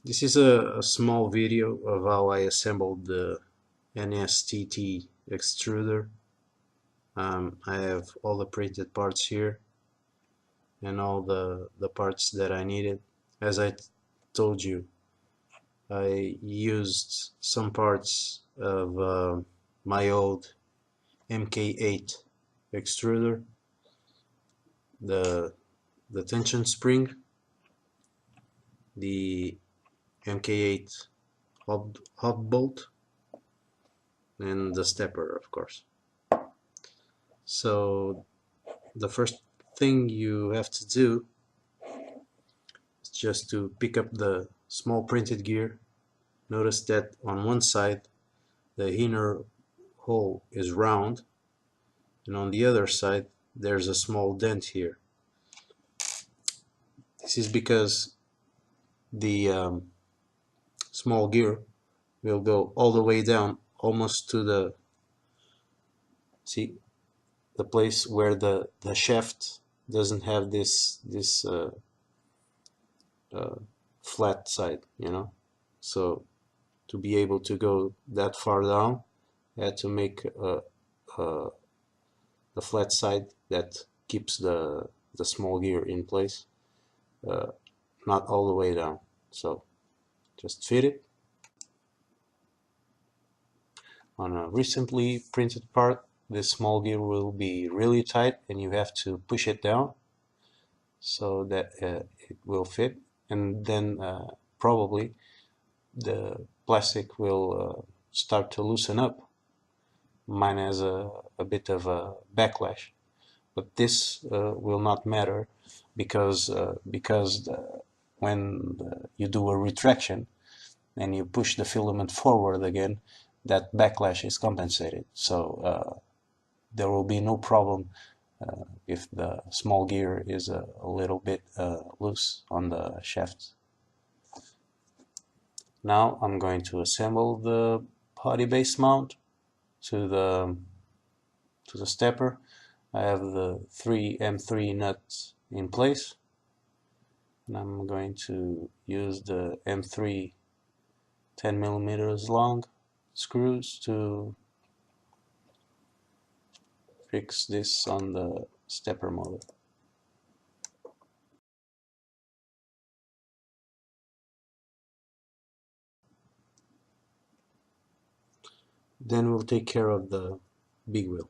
This is a small video of how I assembled the NSTT Extruder. I have all the printed parts here and all the parts that I needed. As I told you, I used some parts of my old MK8 extruder, the tension spring, the MK8 hub bolt, and the stepper, of course. So the first thing you have to do is just to pick up the small printed gear. Notice that on one side the inner hole is round, and on the other side there's a small dent here. This is because the small gear will go all the way down, almost to the place where the shaft doesn't have this flat side, so to be able to go that far down, I had to make a flat side that keeps the small gear in place, not all the way down. So just fit it on a recently printed part. This small gear will be really tight and you have to push it down so that it will fit, and then probably the plastic will start to loosen up. Mine has a bit of a backlash, but this will not matter because when you do a retraction and you push the filament forward again, that backlash is compensated. So there will be no problem if the small gear is a little bit loose on the shaft. Now I'm going to assemble the body base mount to the stepper. I have the 3 M3 nuts in place, and I'm going to use the M3 10mm long screws to fix this on the stepper motor. Then we'll take care of the big wheel.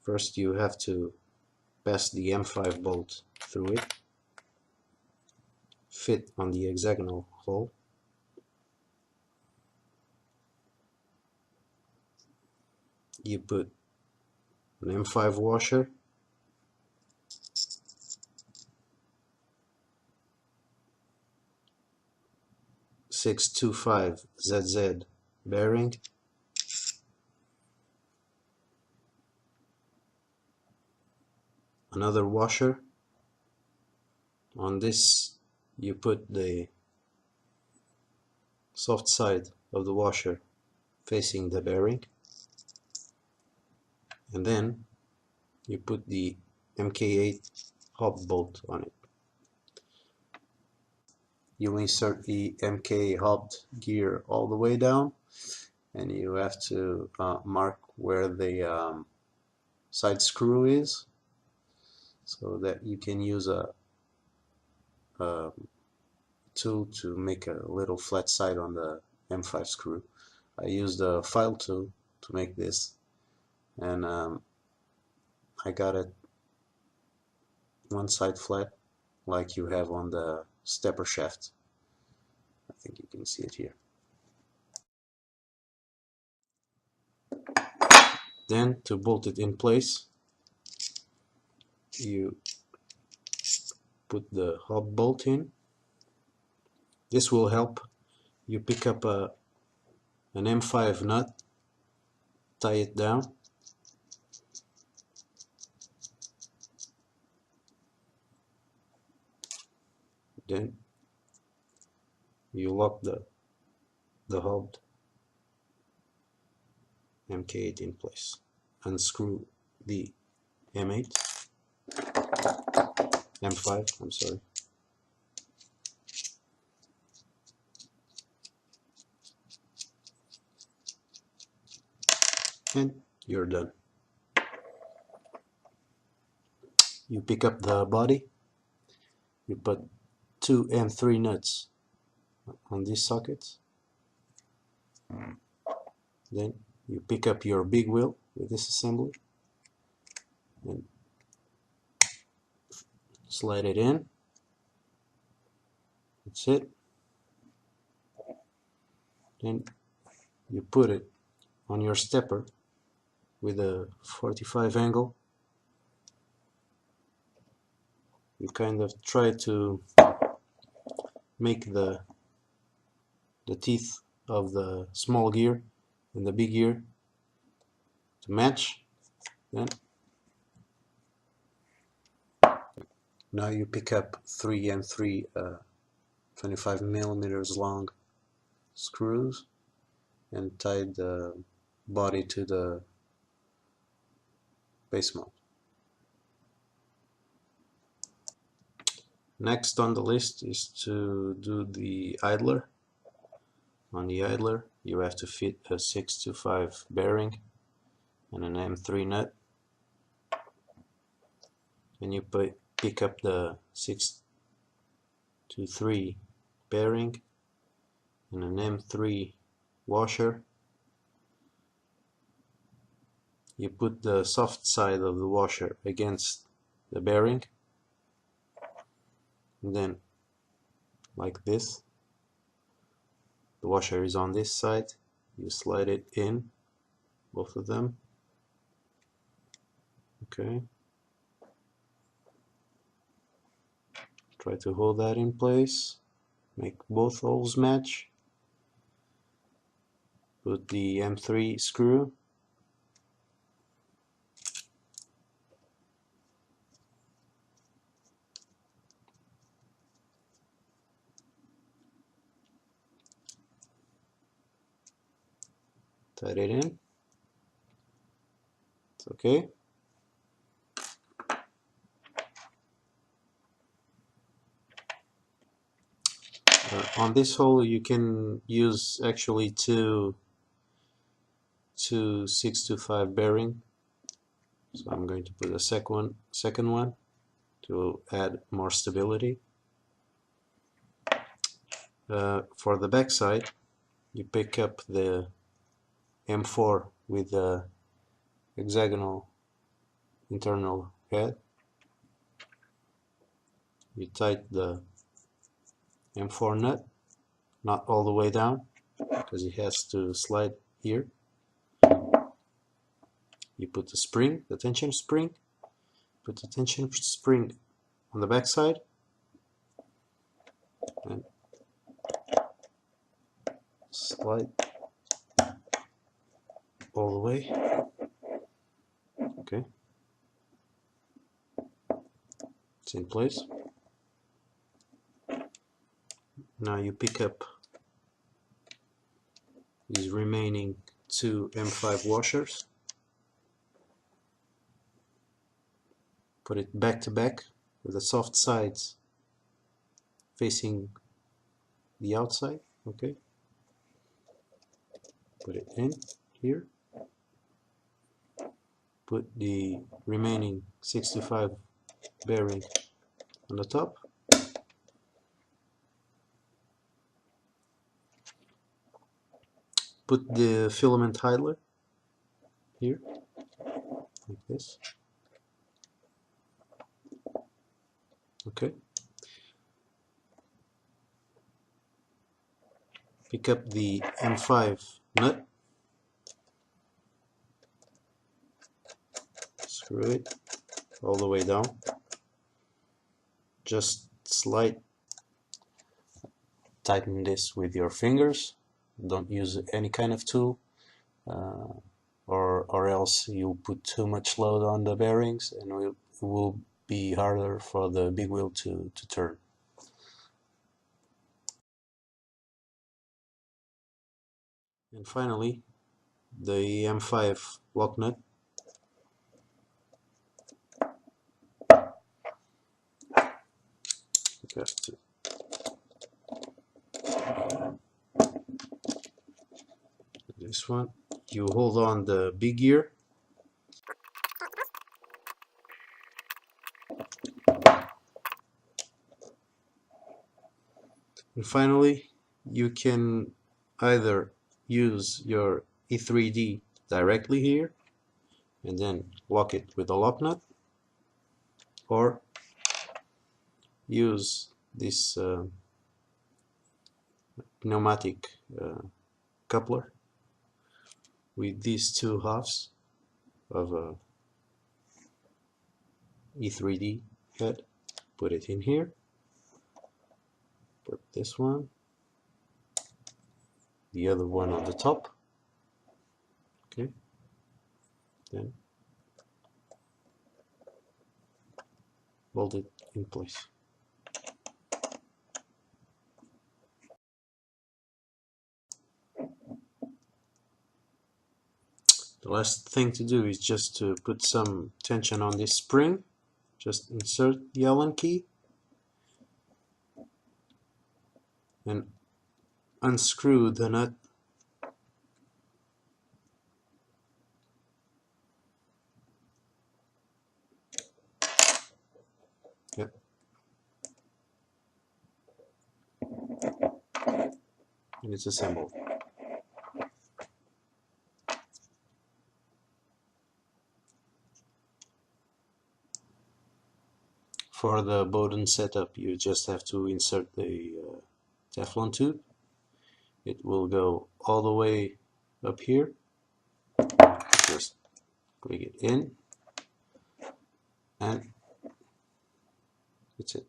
First you have to pass the M5 bolt through it, fit on the hexagonal hole. You put an M5 washer, .625 ZZ bearing, another washer. On this you put the soft side of the washer facing the bearing, and then you put the MK8 hub bolt on it. You insert the MK hubbed gear all the way down, and you have to mark where the side screw is, so that you can use a tool to make a little flat side on the M5 screw. I used a file tool to make this, and I got it one side flat like you have on the stepper shaft. I think you can see it here. Then to bolt it in place, you put the hub bolt in. This will help you pick up an M5 nut, tie it down, then you lock the hubbed MK8 in place. Unscrew the M5, I'm sorry. and you're done. You pick up the body, you put 2 and 3 nuts on these sockets, then you pick up your big wheel with this assembly and slide it in. That's it. Then you put it on your stepper with a 45 angle. You kind of try to make the teeth of the small gear and the big gear to match. Then now you pick up 3 and 3 25 millimeters long screws and tie the body to the base mount. Next on the list is to do the idler. On the idler you have to fit a 625 bearing and an M3 nut, and you pick up the 623 bearing and an M3 washer. You put the soft side of the washer against the bearing, and then like this, the washer is on this side, you slide it in, both of them. Okay, try to hold that in place, make both holes match. Put the M3 screw, tight it in. It's okay. On this hole you can use actually two 625 bearing, so I'm going to put a second one to add more stability. For the back side you pick up the M4 with the hexagonal internal head. You tighten the M4 nut, not all the way down because it has to slide here. You put the spring, the tension spring, put the tension spring on the back side and slide all the way. Okay, it's in place. Now you pick up these remaining 2 M5 washers, put it back to back with the soft sides facing the outside. Okay, put it in here, put the remaining 65 bearing on the top, put the filament idler here like this. Okay, pick up the M5 nut, screw it all the way down, just tighten this with your fingers, don't use any kind of tool, or else you'll put too much load on the bearings and it will be harder for the big wheel to turn. And finally, the M5 lock nut. You have to this one, you hold on the big gear, and finally you can either use your E3D directly here and then lock it with a lock nut, or use this pneumatic coupler with these two halves of a E3D head. Put it in here, put this one, the other one on the top, okay, then hold it in place. The last thing to do is just to put some tension on this spring. Just insert the Allen key and unscrew the nut. Yep. And it's assembled. For the Bowden setup, you just have to insert the Teflon tube. It will go all the way up here. Just click it in, and that's it.